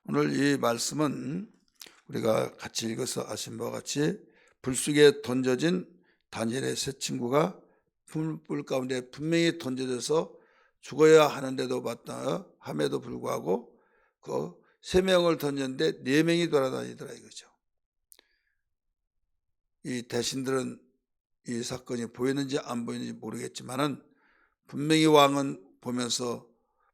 오늘 이 말씀은 우리가 같이 읽어서 아신 바와 같이 불 속에 던져진 다니엘의 세 친구가 불 가운데 분명히 던져져서 죽어야 하는데도 함에도 불구하고 그 세 명을 던졌는데 네 명이 돌아다니더라 이거죠. 이 대신들은 이 사건이 보였는지 안 보였는지 모르겠지만은 분명히 왕은 보면서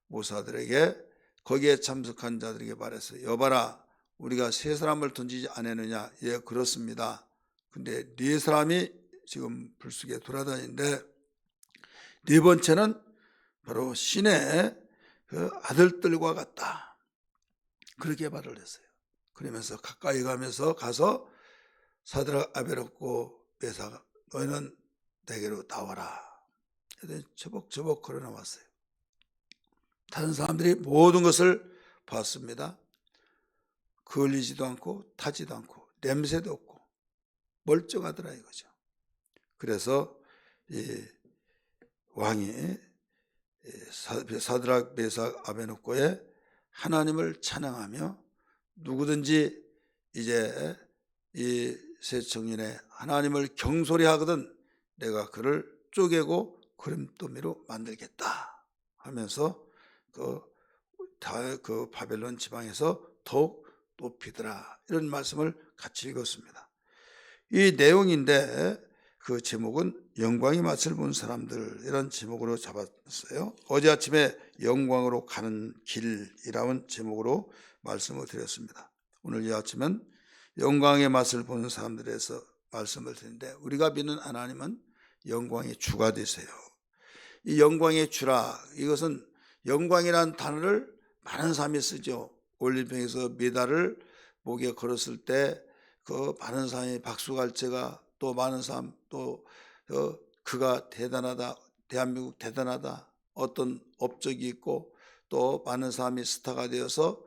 모사들에게 거기에 참석한 자들에게 말했어요. 여봐라, 우리가 세 사람을 던지지 않았느냐? 예, 그렇습니다. 근데 네 사람이 지금 불 속에 돌아다니는데 네 번째는 바로 신의 그 아들들과 같다. 그렇게 말을 했어요. 그러면서 가까이 가서 사드락, 아벨없고 메사가 너희는 내게로 나와라. 저벅저벅 걸어 나왔어요. 다른 사람들이 모든 것을 봤습니다. 걸리지도 않고 타지도 않고 냄새도 없고 멀쩡하더라 이거죠. 그래서 이 왕이 사드락, 메삭, 아베노고의 하나님을 찬양하며 누구든지 이제 이 세 청년의 하나님을 경솔히 하거든 내가 그를 쪼개고 그림더미로 만들겠다 하면서 그 바벨론 지방에서 더욱 높이더라, 이런 말씀을 같이 읽었습니다. 이 내용인데 그 제목은 영광의 맛을 본 사람들, 이런 제목으로 잡았어요. 어제 아침에 영광으로 가는 길이라는 제목으로 말씀을 드렸습니다. 오늘 이 아침은 영광의 맛을 보는 사람들에서 말씀을 드리는데, 우리가 믿는 하나님은 영광의 주가 되세요. 이 영광의 주라, 이것은 영광이라는 단어를 많은 사람이 쓰죠. 올림픽에서 메달을 목에 걸었을 때 그 많은 사람이 박수갈채가, 또 많은 사람, 또 그가 대단하다, 대한민국 대단하다, 어떤 업적이 있고 또 많은 사람이 스타가 되어서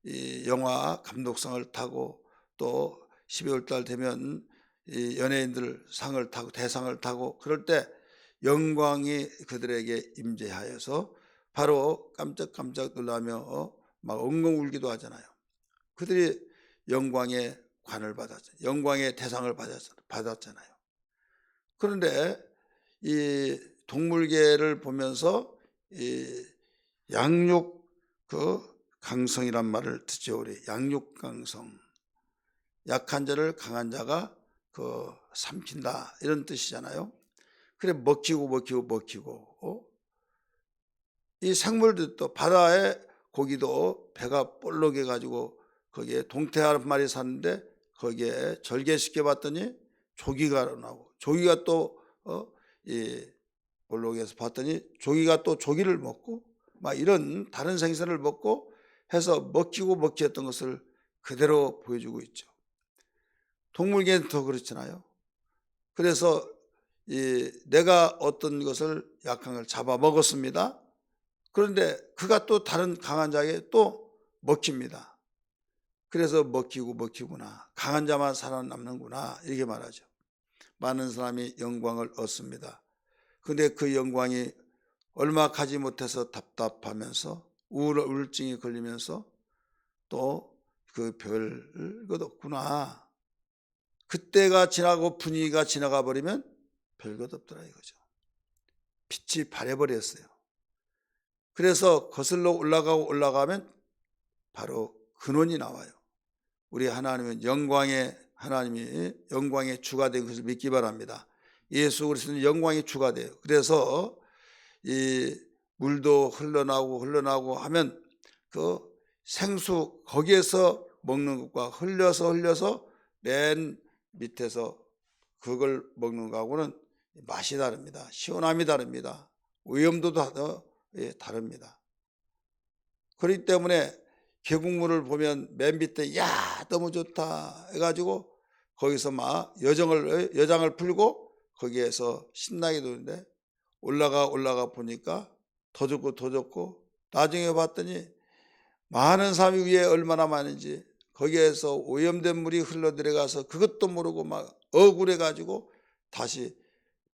이 영화 감독상을 타고 또 12월 달 되면 이 연예인들 상을 타고 대상을 타고 그럴 때 영광이 그들에게 임재하여서 바로 깜짝깜짝 놀라며 막 엉엉 울기도 하잖아요. 그들이 영광의 관을 받았잖아요. 영광의 대상을 받았잖아요. 그런데 이 동물계를 보면서 이 양육 강성이란 말을 듣죠. 우리 양육 강성, 약한 자를 강한 자가 삼킨다, 이런 뜻이잖아요. 그래 먹히고 이 생물들도, 바다의 고기도 배가 볼록해 가지고 거기에 동태 한 마리 샀는데 거기에 절개시켜 봤더니 조기가 나오고, 조기가 또 이 볼록해서 봤더니 조기가 또 조기를 먹고 막 이런 다른 생선을 먹고 해서 먹혔던 것을 그대로 보여주고 있죠. 동물계는 더 그렇잖아요. 그래서 내가 어떤 것을 약한 걸 잡아 먹었습니다. 그런데 그가 또 다른 강한 자에게 또 먹힙니다. 그래서 먹히구나, 강한 자만 살아남는구나, 이렇게 말하죠. 많은 사람이 영광을 얻습니다. 그런데 그 영광이 얼마 가지 못해서 답답하면서 우울증이 걸리면서 또 그 별것 없구나, 그때가 지나고 분위기가 지나가 버리면 별것 없더라 이거죠. 빛이 바래버렸어요. 그래서 거슬러 올라가면 바로 근원이 나와요. 우리 하나님은 하나님이 영광의 주가 된 것을 믿기 바랍니다. 예수 그리스도는 영광의 주가 돼요. 그래서 이 물도 흘러나오고 하면 그 생수 거기에서 먹는 것과 흘려서 맨 밑에서 그걸 먹는 거하고는 맛이 다릅니다. 시원함이 다릅니다. 오염도도 다릅니다. 그렇기 때문에 계곡물을 보면 맨 밑에 야 너무 좋다 해가지고 거기서 막 여장을 풀고 거기에서 신나게 노는데 올라가 보니까 더 좋고 나중에 봤더니 많은 사람이 위에 얼마나 많은지 거기에서 오염된 물이 흘러 들어가서 그것도 모르고 막 억울해가지고 다시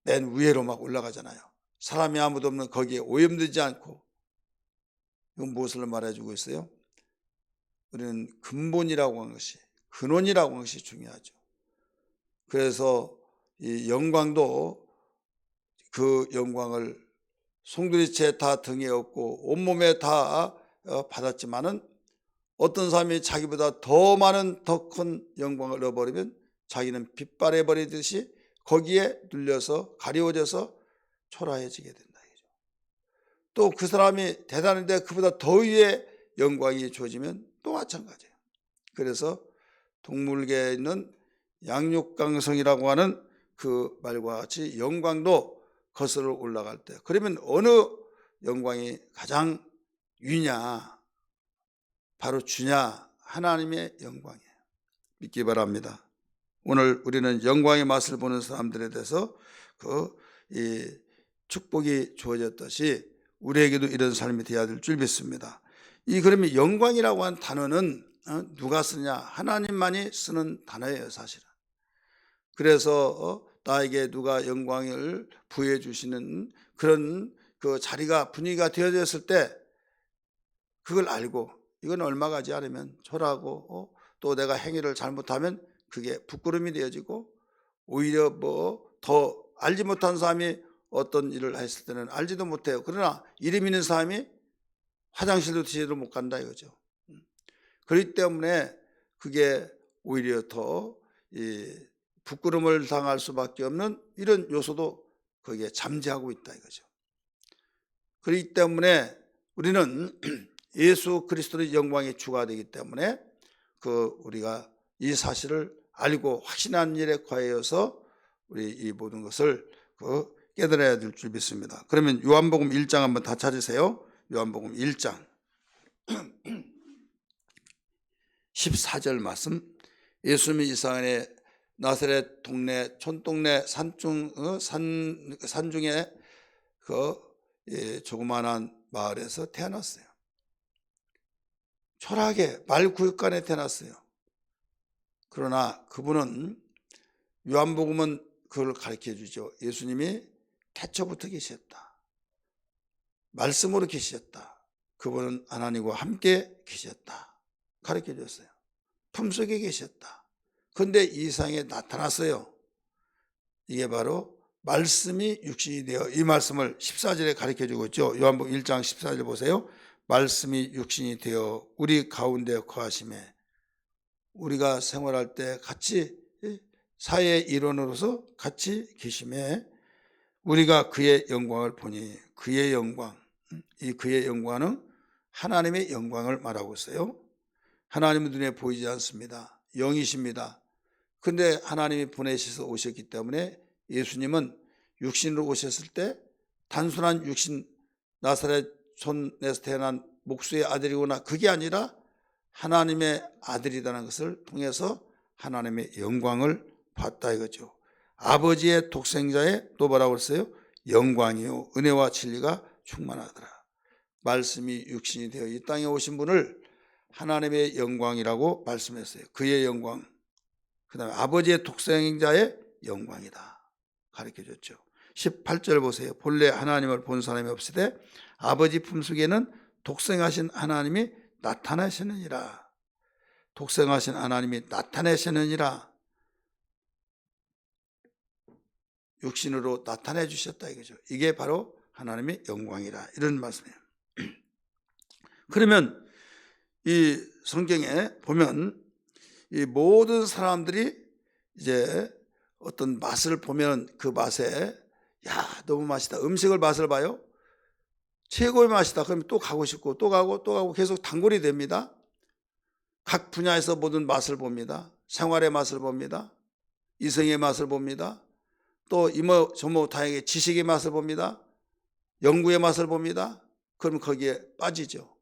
맨 위에로 막 올라가잖아요. 사람이 아무도 없는 거기에 오염되지 않고. 이건 무엇을 말해주고 있어요? 우리는 근본이라고 하는 것이, 근원이라고 하는 것이 중요하죠. 그래서 이 영광도 그 영광을 송두리째 다 등에 업고 온몸에 다 받았지만은 어떤 사람이 자기보다 더 많은 더 큰 영광을 얻어버리면 자기는 빗발해 버리듯이 거기에 눌려서 가리워져서 초라해지게 된다. 또 그 사람이 대단한데 그보다 더 위에 영광이 주어지면 또 마찬가지예요. 그래서 동물계에 있는 양육강성이라고 하는 그 말과 같이 영광도 거슬러 올라갈 때, 그러면 어느 영광이 가장 위냐? 바로 주냐? 하나님의 영광이에요. 믿기 바랍니다. 오늘 우리는 영광의 맛을 보는 사람들에 대해서 이 축복이 주어졌듯이 우리에게도 이런 삶이 되어야 될 줄 믿습니다. 그러면 영광이라고 하는 단어는 누가 쓰냐? 하나님만이 쓰는 단어예요, 사실은. 그래서 나에게 누가 영광을 부여해 주시는 그런 그 자리가, 분위기가 되어졌을 때 그걸 알고 이건 얼마 가지 않으면 초라하고 또 내가 행위를 잘못하면 그게 부끄러움이 되어지고, 오히려 뭐 더 알지 못한 사람이 어떤 일을 했을 때는 알지도 못해요. 그러나 이름 있는 사람이 화장실도 제대로 못 간다 이거죠. 그렇기 때문에 그게 오히려 더 부끄러움을 당할 수밖에 없는 이런 요소도 거기에 잠재하고 있다 이거죠. 그렇기 때문에 우리는 예수 그리스도의 영광의 주가 되기 때문에 우리가 이 사실을 알고 확신한 일에 과하여서 우리 이 모든 것을 깨달아야 될 줄 믿습니다. 그러면 요한복음 1장 한번 다 찾으세요. 요한복음 1장 14절 말씀. 예수님이 이 세상에 나사렛 동네, 촌동네 산중에 조그만한 마을에서 태어났어요. 초라하게 말구역간에 태어났어요. 그러나 그분은, 요한복음은 그걸 가르쳐 주죠. 예수님이 태초부터 계셨다. 말씀으로 계셨다. 그분은 하나님과 함께 계셨다. 가르쳐 줬어요. 품속에 계셨다. 그런데 이 세상에 나타났어요. 이게 바로 말씀이 육신이 되어, 이 말씀을 14절에 가르쳐 주고 있죠. 요한복음 1장 14절 보세요. 말씀이 육신이 되어 우리 가운데 거하심에, 우리가 생활할 때 같이 사회의 일원으로서 같이 계심에 우리가 그의 영광을 보니, 그의 영광, 이 그의 영광은 하나님의 영광을 말하고 있어요. 하나님은 눈에 보이지 않습니다. 영이십니다. 그런데 하나님이 보내셔서 오셨기 때문에 예수님은 육신으로 오셨을 때 단순한 육신, 나사렛 촌에서 태어난 목수의 아들이거나 그게 아니라 하나님의 아들이라는 것을 통해서 하나님의 영광을 봤다 이거죠. 아버지의 독생자의, 또 뭐라고 했어요? 영광이요 은혜와 진리가 충만하더라. 말씀이 육신이 되어 이 땅에 오신 분을 하나님의 영광이라고 말씀했어요. 그의 영광, 그 다음에 아버지의 독생자의 영광이다 가르쳐줬죠. 18절 보세요. 본래 하나님을 본 사람이 없으되 아버지 품속에는 독생하신 하나님이 나타나시느니라. 독생하신 하나님이 나타내시느니라. 육신으로 나타내 주셨다 이거죠. 이게 바로 하나님의 영광이라, 이런 말씀이에요. 그러면 이 성경에 보면 이 모든 사람들이 이제 어떤 맛을 보면 그 맛에, 야 너무 맛있다, 음식을 맛을 봐요. 최고의 맛이다. 그러면 또 가고 싶고 또 가고 또 가고 계속 단골이 됩니다. 각 분야에서 모든 맛을 봅니다. 생활의 맛을 봅니다. 이성의 맛을 봅니다. 또 이모 저모 다양하게 지식의 맛을 봅니다. 연구의 맛을 봅니다. 그러면 거기에 빠지죠.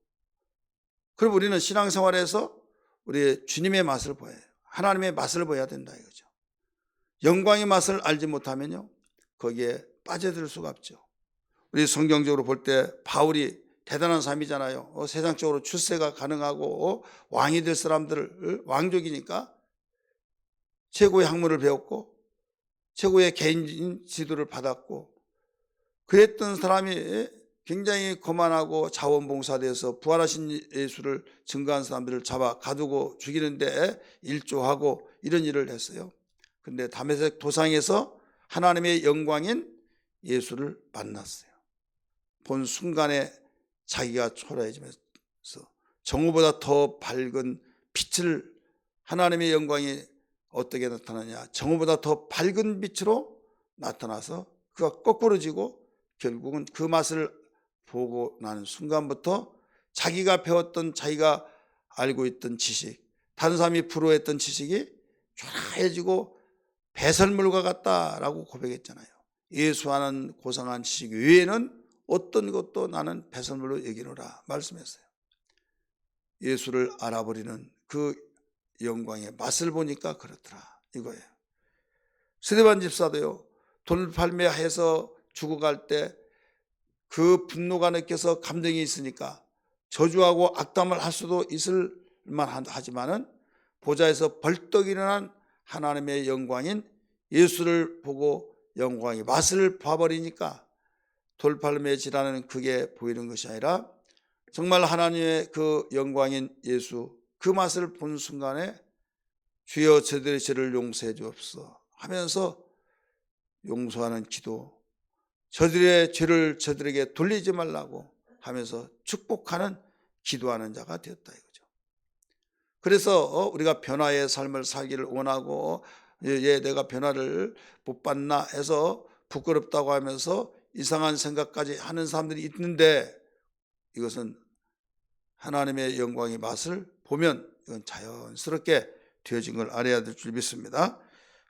그럼 우리는 신앙생활에서 우리 주님의 맛을 보여요. 하나님의 맛을 보여야 된다 이거죠. 영광의 맛을 알지 못하면요 거기에 빠져들 수가 없죠. 우리 성경적으로 볼 때 바울이 대단한 사람이잖아요. 세상적으로 출세가 가능하고 왕이 될 사람들을, 왕족이니까 최고의 학문을 배웠고 최고의 개인 지도를 받았고 그랬던 사람이 굉장히 거만하고 자원봉사대에서 부활하신 예수를 증거한 사람들을 잡아 가두고 죽이는데 일조하고 이런 일을 했어요. 그런데 다메섹 도상에서 하나님의 영광인 예수를 만났어요. 본 순간에 자기가 초라해지면서 정오보다 더 밝은 빛을, 하나님의 영광이 어떻게 나타나냐, 정오보다 더 밝은 빛으로 나타나서 그가 거꾸러지고 결국은 그 맛을 보고 나는 순간부터 자기가 배웠던, 자기가 알고 있던 지식, 다른 사람이 부러워했던 지식이 초라해지고 배설물과 같다라고 고백했잖아요. 예수와는 고상한 지식 외에는 어떤 것도 나는 배설물로 여기노라 말씀했어요. 예수를 알아버리는 그 영광의 맛을 보니까 그렇더라 이거예요. 스데반 집사도요, 돌팔매해서 죽어갈 때 그 분노가 느껴서 감정이 있으니까 저주하고 악담을 할 수도 있을 만하지만은 보좌에서 벌떡 일어난 하나님의 영광인 예수를 보고 영광의 맛을 봐버리니까 돌팔매질하는 그게 보이는 것이 아니라 정말 하나님의 그 영광인 예수, 그 맛을 본 순간에 주여 저들의 죄를 용서해 주옵소서 하면서 용서하는 기도, 저들의 죄를 저들에게 돌리지 말라고 하면서 축복하는 기도하는 자가 되었다 이거죠. 그래서 우리가 변화의 삶을 살기를 원하고 내가 변화를 못 받나 해서 부끄럽다고 하면서 이상한 생각까지 하는 사람들이 있는데, 이것은 하나님의 영광의 맛을 보면 이건 자연스럽게 되어진 걸 알아야 될 줄 믿습니다.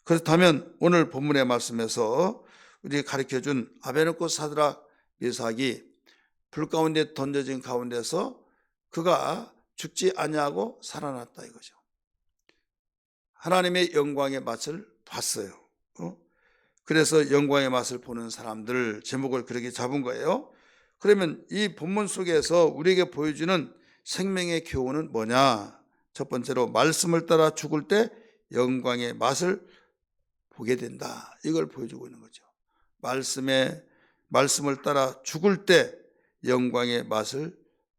그렇다면 오늘 본문의 말씀에서 우리 가르쳐준 아베느고 사드락 메삭이 불 가운데 던져진 가운데서 그가 죽지 아니하고 살아났다 이거죠. 하나님의 영광의 맛을 봤어요. 그래서 영광의 맛을 보는 사람들, 제목을 그렇게 잡은 거예요. 그러면 이 본문 속에서 우리에게 보여주는 생명의 교훈은 뭐냐? 첫 번째로 말씀을 따라 죽을 때 영광의 맛을 보게 된다, 이걸 보여주고 있는 거죠. 말씀을 따라 죽을 때 영광의 맛을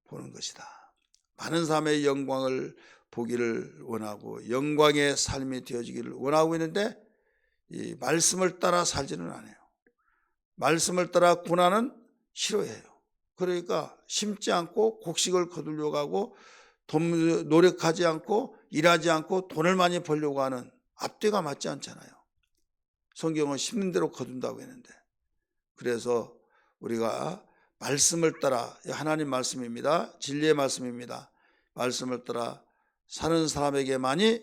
보는 것이다. 많은 사람의 영광을 보기를 원하고 영광의 삶이 되어지기를 원하고 있는데 이 말씀을 따라 살지는 않아요. 말씀을 따라 고난은 싫어해요. 그러니까 심지 않고 곡식을 거두려고 하고 노력하지 않고 일하지 않고 돈을 많이 벌려고 하는, 앞뒤가 맞지 않잖아요. 성경은 심는 대로 거둔다고 했는데, 그래서 우리가 말씀을 따라, 하나님 말씀입니다, 진리의 말씀입니다, 말씀을 따라 사는 사람에게만이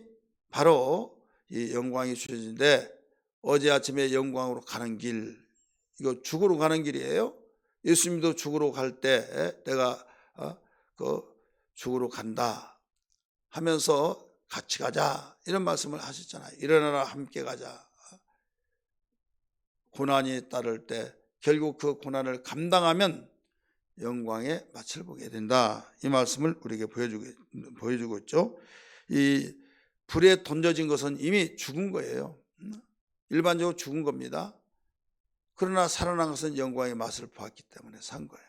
바로 이 영광이 주어지는데, 어제 아침에 영광으로 가는 길, 이거 죽으러 가는 길이에요. 예수님도 죽으러 갈 때 내가 죽으러 간다 하면서 같이 가자 이런 말씀을 하셨잖아요. 일어나라 함께 가자. 고난이 따를 때 결국 그 고난을 감당하면 영광의 맛을 보게 된다, 이 말씀을 우리에게 보여주고 있죠. 이 불에 던져진 것은 이미 죽은 거예요. 일반적으로 죽은 겁니다. 그러나 살아난 것은 영광의 맛을 보았기 때문에 산 거예요.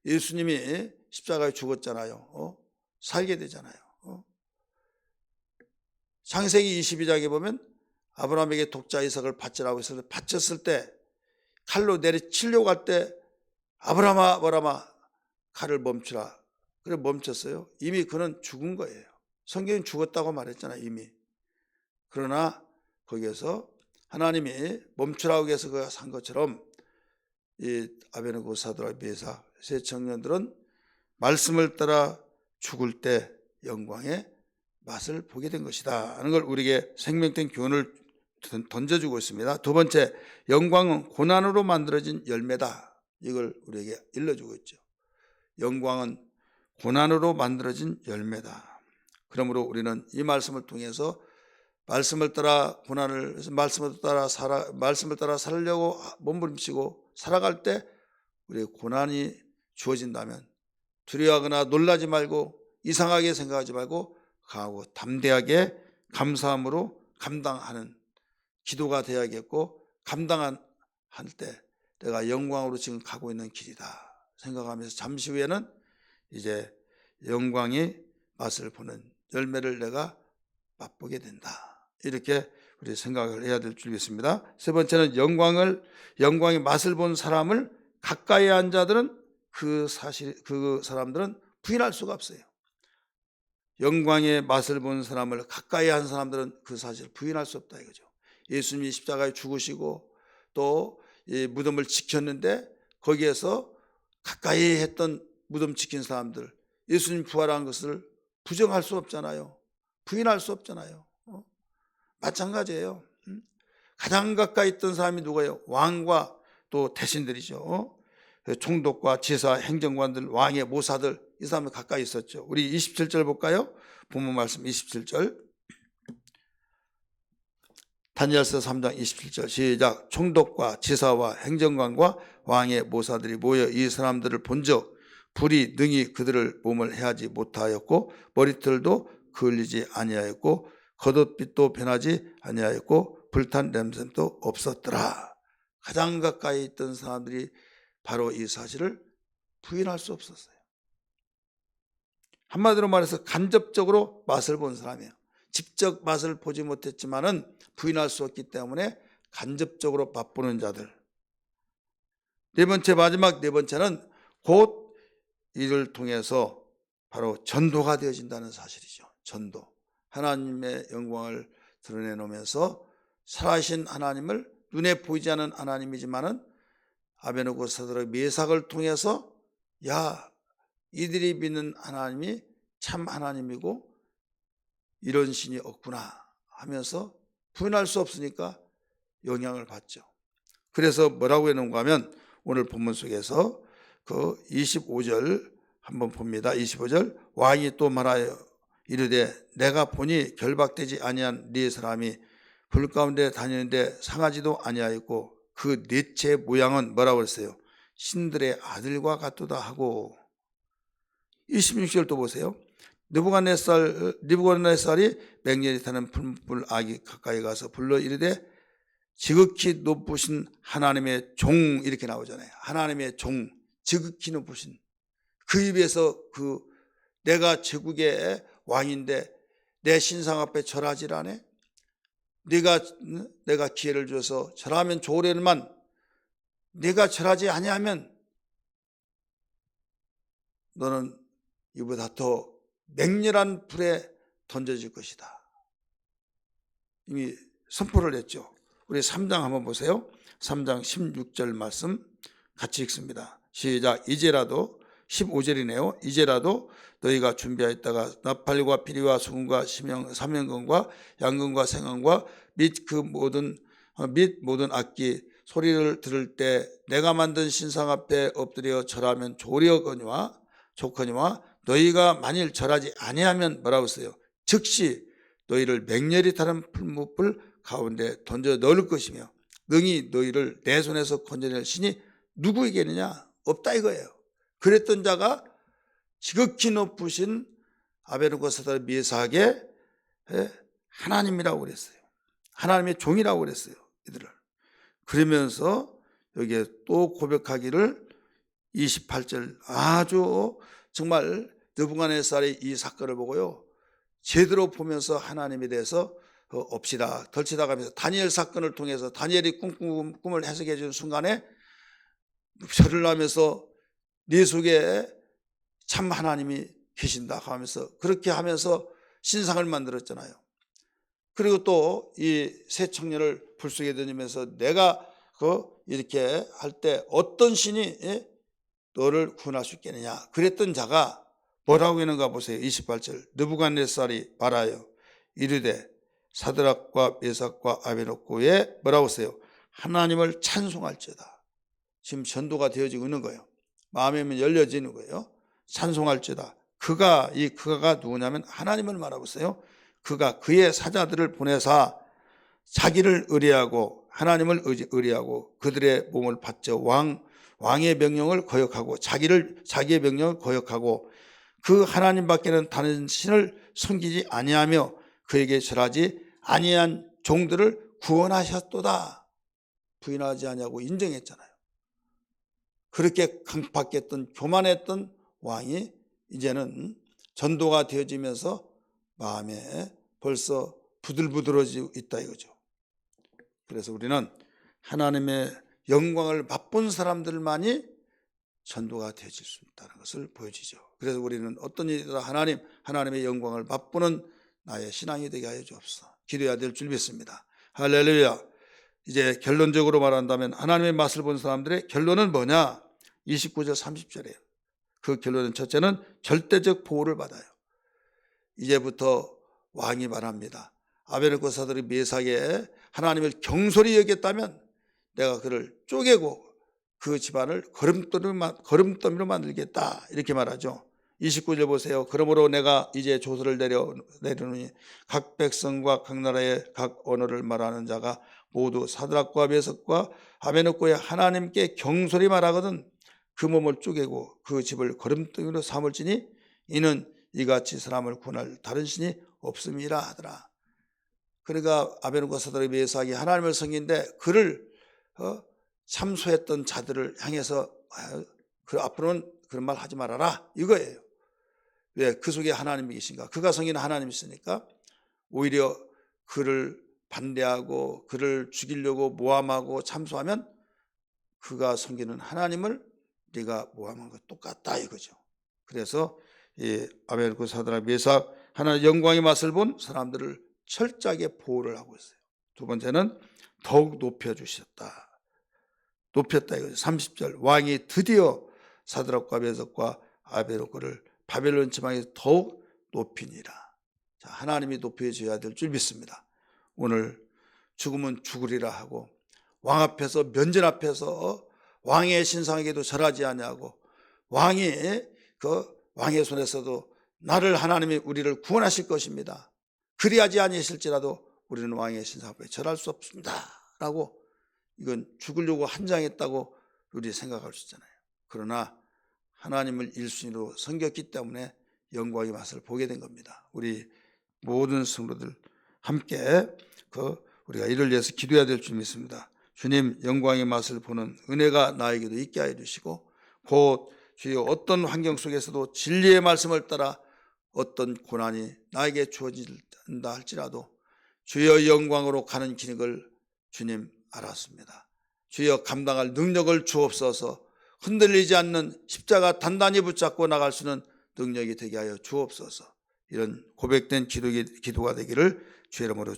예수님이 십자가에 죽었잖아요. 살게 되잖아요. 창세기 22장에 보면 아브라함에게 독자 이삭을 바치라고 해서 바쳤을 때 칼로 내리치려고 할 때 아브라함아 아브라함아 칼을 멈추라. 그래 멈췄어요. 이미 그는 죽은 거예요. 성경은 죽었다고 말했잖아요, 이미. 그러나 거기에서 하나님이 멈추라고 해서 그가 산 것처럼 이 아베느고 사드락 메삭 세 청년들은 말씀을 따라 죽을 때 영광의 맛을 보게 된 것이다 하는 걸 우리에게 생명된 교훈을 던져주고 있습니다. 두 번째, 영광은 고난으로 만들어진 열매다, 이걸 우리에게 일러주고 있죠. 영광은 고난으로 만들어진 열매다. 그러므로 우리는 이 말씀을 통해서 말씀을 따라 고난을 해서 말씀을 따라 살려고 몸부림치고 살아갈 때 우리의 고난이 주어진다면 두려워하거나 놀라지 말고 이상하게 생각하지 말고 강하고 담대하게 감사함으로 감당하는 기도가 되어야겠고, 감당할 때 내가 영광으로 지금 가고 있는 길이다 생각하면서 잠시 후에는 이제 영광의 맛을 보는 열매를 내가 맛보게 된다. 이렇게 우리 생각을 해야 될 줄 믿습니다. 세 번째는 영광의 맛을 본 사람을 가까이 한 자들은 그 사람들은 부인할 수가 없어요. 영광의 맛을 본 사람을 가까이 한 사람들은 그 사실을 부인할 수 없다 이거죠. 예수님이 십자가에 죽으시고 또 이 무덤을 지켰는데 거기에서 가까이 했던 무덤 지킨 사람들, 예수님 부활한 것을 부정할 수 없잖아요. 부인할 수 없잖아요. 마찬가지예요. 가장 가까이 있던 사람이 누구예요? 왕과 또 대신들이죠. 총독과 제사, 행정관들, 왕의 모사들, 이 사람이 가까이 있었죠. 우리 27절 볼까요? 본문 말씀 27절. 다니엘서 3장 27절 시작. 총독과 제사와 행정관과 왕의 모사들이 모여 이 사람들을 본즉 불이 능히 그들을 몸을 해하지 못하였고 머리털도 그을리지 아니하였고 겉옷빛도 변하지 아니하였고 불탄 냄새도 없었더라. 가장 가까이 있던 사람들이 바로 이 사실을 부인할 수 없었어요. 한마디로 말해서 간접적으로 맛을 본 사람이에요. 직접 맛을 보지 못했지만은 부인할 수 없기 때문에 간접적으로 맛보는 자들. 마지막 네 번째는 곧 이를 통해서 바로 전도가 되어진다는 사실이죠. 전도. 하나님의 영광을 드러내놓으면서 살아계신 하나님을 눈에 보이지 않는 하나님이지만은 아베느고 사드락 메삭을 통해서 야, 이들이 믿는 하나님이 참 하나님이고 이런 신이 없구나 하면서 부인할 수 없으니까 영향을 받죠. 그래서 뭐라고 해놓은가 하면 오늘 본문 속에서 그 25절 한번 봅니다. 25절 왕이 또 말하여 이르되 내가 보니 결박되지 아니한 네 사람이 불 가운데 다니는데 상하지도 아니하였고 그 넷째 모양은 뭐라고 했어요? 신들의 아들과 같도다 하고 26절 또 보세요. 느부갓네살이 맹렬히 타는 풀무불 아기 가까이 가서 불러 이르되 지극히 높으신 하나님의 종 이렇게 나오잖아요. 하나님의 종 지극히 높으신 그 입에서 내가 제국의 왕인데 내 신상 앞에 절하질 않아? 내가 기회를 줘서 절하면 좋으려니만 내가 절하지 아니하면 너는 이보다 더 맹렬한 불에 던져질 것이다. 이미 선포를 했죠. 우리 3장 한번 보세요. 3장 16절 말씀 같이 읽습니다. 시작. 이제라도 15절이네요. 이제라도 너희가 준비하였다가 나팔과 피리와 수금과 사명금과 양금과 생금과 및 모든 악기 소리를 들을 때 내가 만든 신상 앞에 엎드려 절하면 좋거니와 너희가 만일 절하지 아니하면 뭐라고 써요? 즉시 너희를 맹렬히 타는 풀무불 가운데 던져 넣을 것이며 능히 너희를 내 손에서 건져낼 신이 누구에게느냐? 없다 이거예요. 그랬던 자가 지극히 높으신 아베느고 사드락 메삭의 하나님이라고 그랬어요. 하나님의 종이라고 그랬어요. 이들을. 그러면서 여기에 또 고백하기를 28절 아주 정말 느부갓네살이 이 사건을 보고요 제대로 보면서 하나님에 대해서 덜치다 가면서 다니엘 사건을 통해서 다니엘이 꿈을 해석해 주는 순간에 절을 하면서 네 속에 참 하나님이 계신다 하면서 그렇게 하면서 신상을 만들었잖아요. 그리고 또 이 새 청년을 불 속에 던지면서 내가 이렇게 할 때 어떤 신이 너를 구원할 수 있겠느냐 그랬던 자가 뭐라고 했는가 보세요. 28절 느부갓네살이 말하여 이르되 사드락과 메삭과 아베느고의 뭐라고 했어요? 하나님을 찬송할지어다. 지금 전도가 되어지고 있는 거예요. 마음이 열려지는 거예요. 찬송할지어다. 그가가 누구냐면 하나님을 말하고 있어요. 그가 그의 사자들을 보내사 자기를 의뢰하고 하나님을 의뢰하고 그들의 몸을 바쳐 왕의 명령을 거역하고 자기의 명령을 거역하고 그 하나님 밖에는 다른 신을 섬기지 아니하며 그에게 절하지 아니한 종들을 구원하셨도다. 부인하지 아니하고 인정했잖아요. 그렇게 강팍했던 교만했던 왕이 이제는 전도가 되어지면서 마음에 벌써 부들부들어지고 있다 이거죠. 그래서 우리는 하나님의 영광을 맛본 사람들만이 전도가 되어질 수 있다는 것을 보여주죠. 그래서 우리는 어떤 일이든 하나님의 영광을 맛보는 나의 신앙이 되게 하여 주옵소서. 기도해야 될 줄 믿습니다. 할렐루야. 이제 결론적으로 말한다면 하나님의 맛을 본 사람들의 결론은 뭐냐? 29절 30절이에요. 그 결론은 첫째는 절대적 보호를 받아요. 이제부터 왕이 말합니다. 아벨과 사들이 메삭에 하나님을 경솔히 여겼다면 내가 그를 쪼개고 그 집안을 거름더미로 만들겠다 이렇게 말하죠. 29절 보세요. 그러므로 내가 이제 조서를 내려놓으니 각 백성과 각 나라의 각 언어를 말하는 자가 모두 사드락과 메삭과 아베느고의 하나님께 경솔히 말하거든 그 몸을 쪼개고 그 집을 거름더미로 삼을지니 이는 이같이 사람을 구원할 다른 신이 없음이라 하더라. 그러니까 아베느고 사드락 메삭이 하나님을 섬기는데 그를 참소했던 자들을 향해서 그 앞으로는 그런 말 하지 말아라 이거예요. 왜? 그 속에 하나님이 계신가? 그가 섬기는 하나님이 있으니까 오히려 그를 반대하고 그를 죽이려고 모함하고 참소하면 그가 섬기는 하나님을 네가 모함한 것 똑같다 이거죠. 그래서 이 아벨고 사드락 메삭 하나님의 영광의 맛을 본 사람들을 철저하게 보호를 하고 있어요. 두 번째는 더욱 높여주셨다. 높였다 이거죠. 30절 왕이 드디어 사드락과 메삭과 아베느고를 바벨론 지방에서 더욱 높이니라. 자, 하나님이 높여줘야 될 줄 믿습니다. 오늘 죽으면 죽으리라 하고 왕 앞에서 면전 앞에서 왕의 신상에게도 절하지 아니하고 왕의 손에서도 나를 하나님이 우리를 구원하실 것입니다. 그리하지 아니하실지라도 우리는 왕의 신상 앞에 절할 수 없습니다. 라고 이건 죽으려고 한장했다고 우리 생각할 수 있잖아요. 그러나 하나님을 1순위로 섬겼기 때문에 영광의 맛을 보게 된 겁니다. 우리 모든 성도들 함께 우리가 이를 위해서 기도해야 될 줄 믿습니다. 주님 영광의 맛을 보는 은혜가 나에게도 있게 하여 주시고 곧 주여 어떤 환경 속에서도 진리의 말씀을 따라 어떤 고난이 나에게 주어진다 할지라도 주여 영광으로 가는 길을 주님 알았습니다. 주여 감당할 능력을 주옵소서. 흔들리지 않는 십자가 단단히 붙잡고 나갈 수 있는 능력이 되게 하여 주옵소서. 이런 고백된 기도가 되기를 주의 이름으로